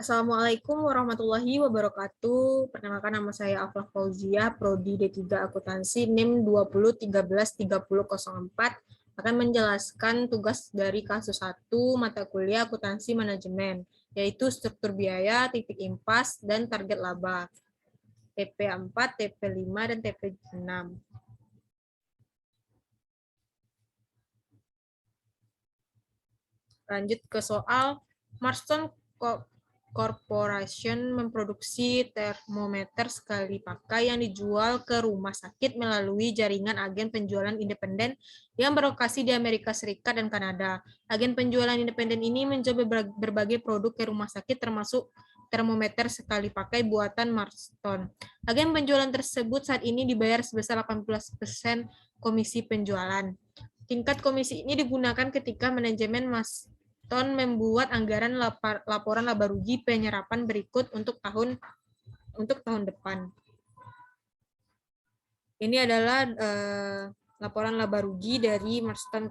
Assalamualaikum warahmatullahi wabarakatuh. Perkenalkan nama saya Aflah Fauzia, Prodi D3 Akuntansi, NIM 20133004, akan menjelaskan tugas dari kasus 1 mata kuliah akuntansi manajemen, yaitu struktur biaya, titik impas, dan target laba. TP4, TP5, dan TP6. Lanjut ke soal. Marston Corporation memproduksi termometer sekali pakai yang dijual ke rumah sakit melalui jaringan agen penjualan independen yang berlokasi di Amerika Serikat dan Kanada. Agen penjualan independen ini menjual berbagai produk ke rumah sakit termasuk termometer sekali pakai buatan Marston. Agen penjualan tersebut saat ini dibayar sebesar 18% komisi penjualan. Tingkat komisi ini digunakan ketika manajemen membuat anggaran laporan laba rugi penyerapan berikut untuk tahun depan. Ini adalah laporan laba rugi dari Marston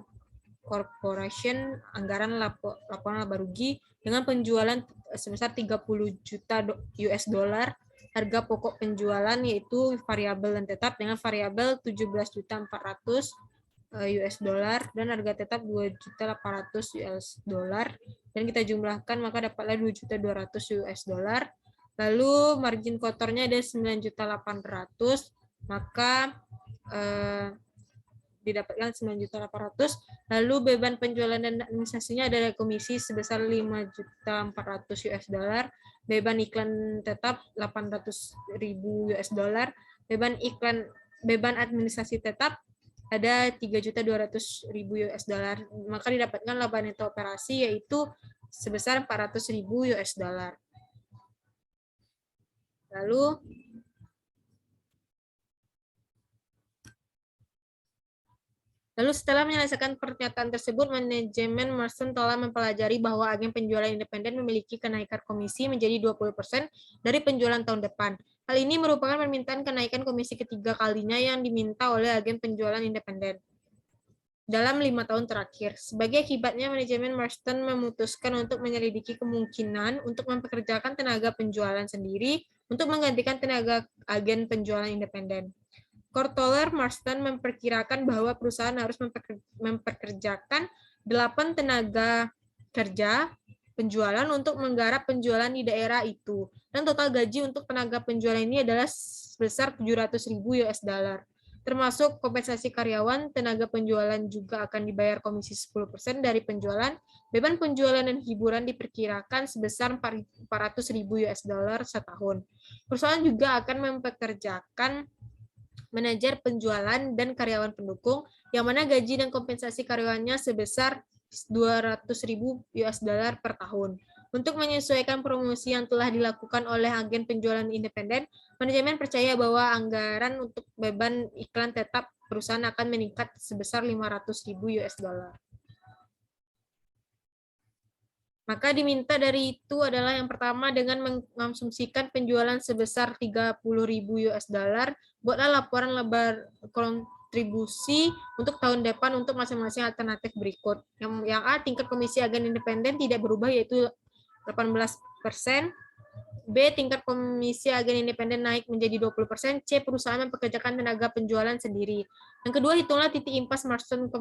Corporation, anggaran laporan laba rugi dengan penjualan sebesar 30 juta US dollar, harga pokok penjualan yaitu variabel dan tetap dengan variabel 17.400 US dollar dan harga tetap 2.800 US dollar, dan kita jumlahkan maka dapatlah 2.200 US dollar. Lalu margin kotornya ada 9.800, maka didapatkan 9.800. Lalu beban penjualan dan administrasinya ada komisi sebesar 5.400 US dollar, beban iklan tetap 800.000 US dollar, beban administrasi tetap ada 3.200.000 US dollar, maka didapatkan laba neto operasi yaitu sebesar 400.000 US dollar. Lalu setelah menyelesaikan pernyataan tersebut, manajemen Marston telah mempelajari bahwa agen penjualan independen memiliki kenaikan komisi menjadi 20% dari penjualan tahun depan. Hal ini merupakan permintaan kenaikan komisi ketiga kalinya yang diminta oleh agen penjualan independen dalam 5 tahun terakhir. Sebagai akibatnya, manajemen Marston memutuskan untuk menyelidiki kemungkinan untuk mempekerjakan tenaga penjualan sendiri untuk menggantikan tenaga agen penjualan independen. Controller Marston memperkirakan bahwa perusahaan harus memperkerjakan 8 tenaga kerja penjualan untuk menggarap penjualan di daerah itu. Dan total gaji untuk tenaga penjualan ini adalah sebesar 700.000 US dollar. Termasuk kompensasi karyawan, tenaga penjualan juga akan dibayar komisi 10% dari penjualan. Beban penjualan dan hiburan diperkirakan sebesar 400.000 US dollar setahun. Perusahaan juga akan mempekerjakan manajer penjualan dan karyawan pendukung, yang mana gaji dan kompensasi karyawannya sebesar 200.000 US dollar per tahun. Untuk menyesuaikan promosi yang telah dilakukan oleh agen penjualan independen, manajemen percaya bahwa anggaran untuk beban iklan tetap perusahaan akan meningkat sebesar 500.000 US dollar. Maka diminta dari itu adalah yang pertama, dengan mengkonsumsikan penjualan sebesar 30.000 US dollar, buatlah laporan laba kontribusi untuk tahun depan untuk masing-masing alternatif berikut. Yang A, tingkat komisi agen independen tidak berubah yaitu 18%. B, tingkat komisi agen independen naik menjadi 20%. C, perusahaan mempekerjakan tenaga penjualan sendiri. Yang kedua, hitunglah titik impas Marston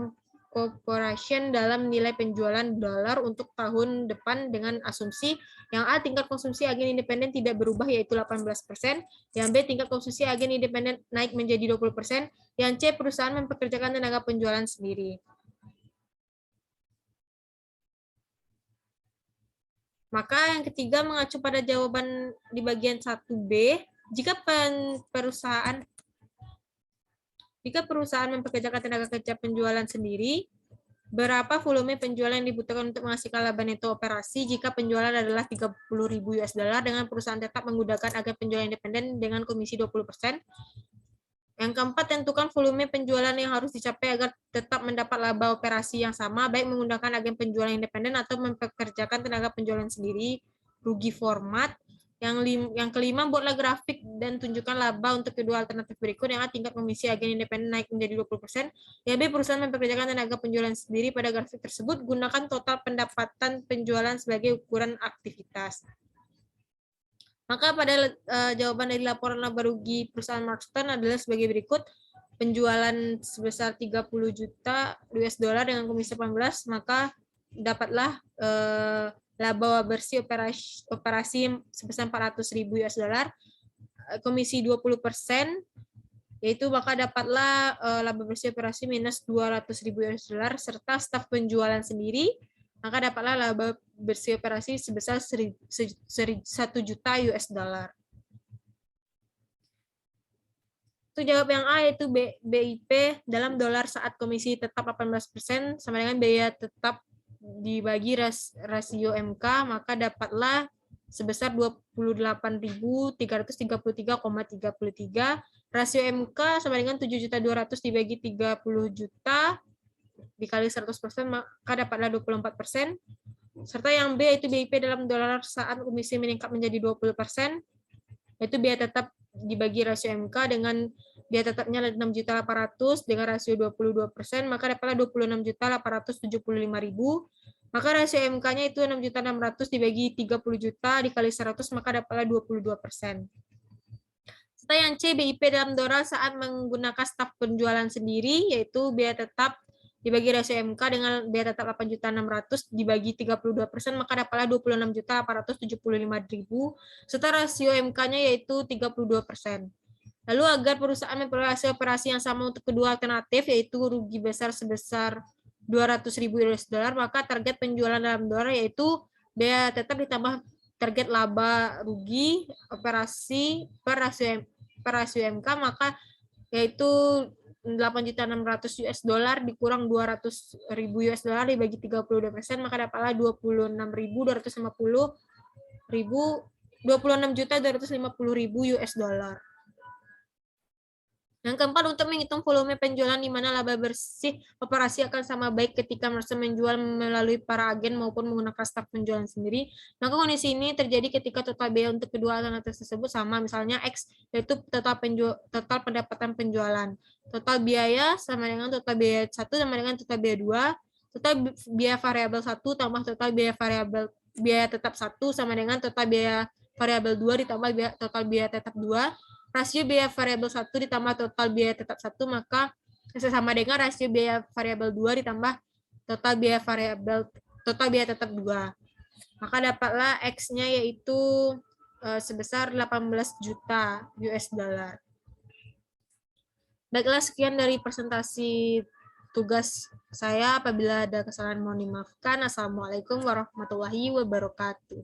Corporation dalam nilai penjualan dolar untuk tahun depan dengan asumsi yang A, tingkat konsumsi agen independen tidak berubah yaitu 18%, yang B, tingkat konsumsi agen independen naik menjadi 20%, yang C, perusahaan mempekerjakan tenaga penjualan sendiri. Maka yang ketiga mengacu pada jawaban di bagian 1B, jika perusahaan mempekerjakan tenaga kerja penjualan sendiri, berapa volume penjualan yang dibutuhkan untuk menghasilkan laba neto operasi jika penjualan adalah 30.000 US dollar dengan perusahaan tetap menggunakan agen penjualan independen dengan komisi 20%. Yang keempat, tentukan volume penjualan yang harus dicapai agar tetap mendapat laba operasi yang sama, baik menggunakan agen penjualan independen atau mempekerjakan tenaga penjualan sendiri. Rugi format. Yang kelima, buatlah grafik dan tunjukkan laba untuk kedua alternatif berikut. Yang A, tingkat komisi agen independen naik menjadi 20%. Yang B, perusahaan mempekerjakan tenaga penjualan sendiri. Pada grafik tersebut, gunakan total pendapatan penjualan sebagai ukuran aktivitas. Maka pada jawaban dari laporan laba rugi perusahaan Marston adalah sebagai berikut. Penjualan sebesar 30 juta US dollar dengan komisi 18, maka dapatlah laba bersih operasi sebesar 400.000 US dollar. Komisi 20%, yaitu maka dapatlah laba bersih operasi minus 200.000 US dollar, serta staf penjualan sendiri, maka dapatlah laba bersih operasi sebesar 1 juta US dollar. Itu jawab yang A, yaitu BIP dalam dolar saat komisi tetap 18% sama dengan biaya tetap dibagi rasio MK, maka dapatlah sebesar 28.333,33. Rasio MK sama dengan 7.200.000 dibagi 30 juta dikali 100%, maka dapatlah 24%. Serta yang B, yaitu BIP dalam dolar saat komisi meningkat menjadi 20%, yaitu biaya tetap dibagi rasio MK dengan biaya tetapnya 6.800.000 dengan rasio 22%, maka dapatlah 26.875.000. Maka rasio MK-nya itu 6.600.000 dibagi 30 juta dikali 100, maka dapatlah 22%. Serta yang C, BIP dalam dolar saat menggunakan staf penjualan sendiri, yaitu biaya tetap dibagi rasio MK dengan biaya tetap 8.600.000 dibagi 32%, maka dapatlah 26.875.000, serta rasio MK-nya yaitu 32%. Lalu agar perusahaan memperoleh hasil operasi yang sama untuk kedua alternatif, yaitu rugi besar sebesar 200.000 US dollar, maka target penjualan dalam dolar yaitu biaya tetap ditambah target laba rugi operasi per rasio MK, maka yaitu 8.600.000 US dollar dikurang 200.000 US dollar dibagi 32%, maka dapatlah 26.250.000 US dollar. Yang keempat, untuk menghitung volume penjualan di mana laba bersih operasi akan sama baik ketika Marston menjual melalui para agen maupun menggunakan staf penjualan sendiri. Maka kondisi ini terjadi ketika total biaya untuk kedua alternatif tersebut sama, misalnya X, yaitu total pendapatan penjualan. Total biaya sama dengan total biaya 1 sama dengan total biaya 2. Total biaya variabel 1 tambah total biaya tetap 1 sama dengan total biaya variabel 2 ditambah total biaya tetap 2. Rasio biaya variabel 1 ditambah total biaya tetap 1, maka sama dengan rasio biaya variabel 2 ditambah total biaya tetap 2. Maka dapatlah X-nya yaitu sebesar 18 juta US dollar. Baiklah, sekian dari presentasi tugas saya. Apabila ada kesalahan mohon dimaafkan. Assalamualaikum warahmatullahi wabarakatuh.